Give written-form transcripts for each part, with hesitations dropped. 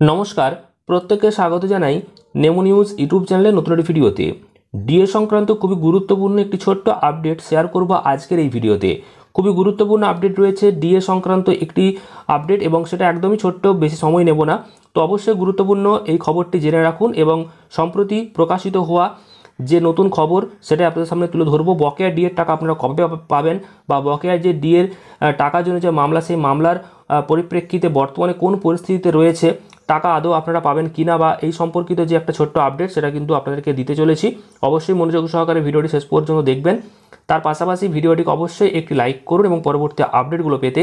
নমস্কার, প্রত্যেককে স্বাগত জানাই নেমো নিউজ ইউটিউব চ্যানেলে নতুন একটি ভিডিওতে। ডিএ সংক্রান্ত খুবই গুরুত্বপূর্ণ একটি ছোট্ট আপডেট শেয়ার করব আজকের এই ভিডিওতে। খুবই গুরুত্বপূর্ণ আপডেট রয়েছে ডিএ সংক্রান্ত একটি আপডেট, এবং সেটা একদমই ছোট্ট, বেশি সময় নেব না। তো অবশ্যই গুরুত্বপূর্ণ এই খবরটি জেনে রাখুন, এবং সম্প্রতি প্রকাশিত হওয়া যে নতুন খবর সেটা আপনাদের সামনে তুলে ধরবো। বকেয়া ডিএর টাকা আপনারা কবে পাবেন, বা বকেয়া যে ডিএর টাকার জন্য যে মামলা, সেই মামলার পরিপ্রেক্ষিতে বর্তমানে কোন পরিস্থিতিতে রয়েছে, টাকা আদৌ আপনারা পাবেন কিনা, বা এই সম্পর্কিত যে একটা ছোট্ট আপডেট সেটা কিন্তু আপনাদেরকে দিতে চলেছি। অবশ্যই মনোযোগ সহকারে ভিডিওটি শেষ পর্যন্ত দেখবেন। তার পাশাপাশি ভিডিওটিকে অবশ্যই একটি লাইক করুন, এবং পরবর্তী আপডেটগুলো পেতে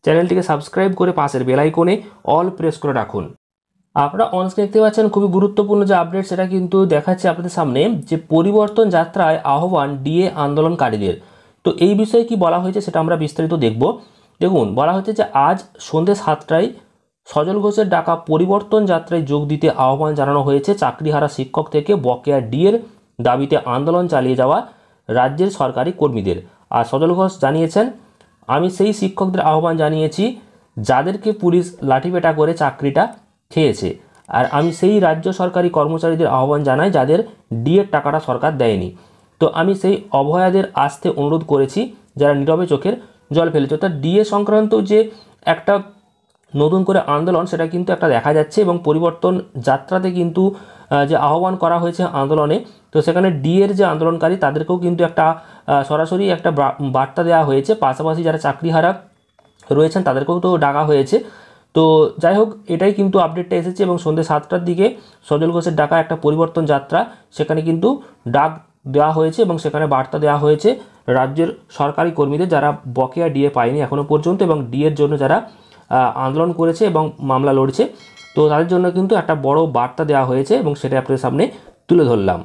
চ্যানেলটিকে সাবস্ক্রাইব করে পাশের বেল আইকনে অল প্রেস করে রাখুন। আপনারা অনস্ক্রিন দেখতে পাচ্ছেন খুবই গুরুত্বপূর্ণ যে আপডেট সেটা কিন্তু দেখাচ্ছে আপনাদের সামনে, যে পরিবর্তন যাত্রায় আহ্বান ডিএ আন্দোলনকারীদের। তো এই বিষয়ে কি বলা হয়েছে সেটা আমরা বিস্তারিত দেখব। দেখুন, বলা হচ্ছে যে আজ সন্ধ্যে 7টায় সজল ঘোষের ডাকা পরিবর্তন যাত্রায় যোগ দিতে আহ্বান জানানো হয়েছে চাকরিহারা শিক্ষক থেকে বকেয়া ডিএর দাবিতে আন্দোলন চালিয়ে যাওয়া রাজ্যের সরকারি কর্মীদের। আর সজল ঘোষ জানিয়েছেন, আমি সেই শিক্ষকদের আহ্বান জানিয়েছি যাদেরকে পুলিশ লাঠিপেটা করে চাকরিটা খেয়েছে, আর আমি সেই রাজ্য সরকারি কর্মচারীদের আহ্বান জানাই যাদের ডিএর টাকাটা সরকার দেয়নি। তো আমি সেই অভয়াদের আসতে অনুরোধ করেছি যারা নীরবে চোখের জল ফেলেছে। অর্থাৎ ডিএ সংক্রান্ত যে একটা নতুন করে আন্দোলন সেটা কিন্তু একটা দেখা যাচ্ছে, এবং পরিবর্তন যাত্রাতে কিন্তু যে আহ্বান করা হয়েছে আন্দোলনে, তো সেখানে ডিএর যে আন্দোলনকারী তাদেরকেও কিন্তু একটা সরাসরি একটা বার্তা দেওয়া হয়েছে। পাশাপাশি যারা চাকরিহারা রয়েছেন তাদেরকেও তো ডাকা হয়েছে। তো যাই হোক, এটাই কিন্তু আপডেটটা এসেছে, এবং সন্ধ্যে 7টার দিকে সজল ঘোষের ডাকা একটা পরিবর্তন যাত্রা, সেখানে কিন্তু ডাক দেওয়া হয়েছে, এবং সেখানে বার্তা দেওয়া হয়েছে রাজ্যের সরকারি কর্মীদের যারা বকেয়া ডিএ পায়নি এখনও পর্যন্ত, এবং ডিএর জন্য যারা আন্দোলন করেছে এবং মামলা লড়ছে, তো তাদের জন্য কিন্তু একটা বড় বার্তা দেওয়া হয়েছে, এবং সেটা আপনাদের সামনে তুলে ধরলাম।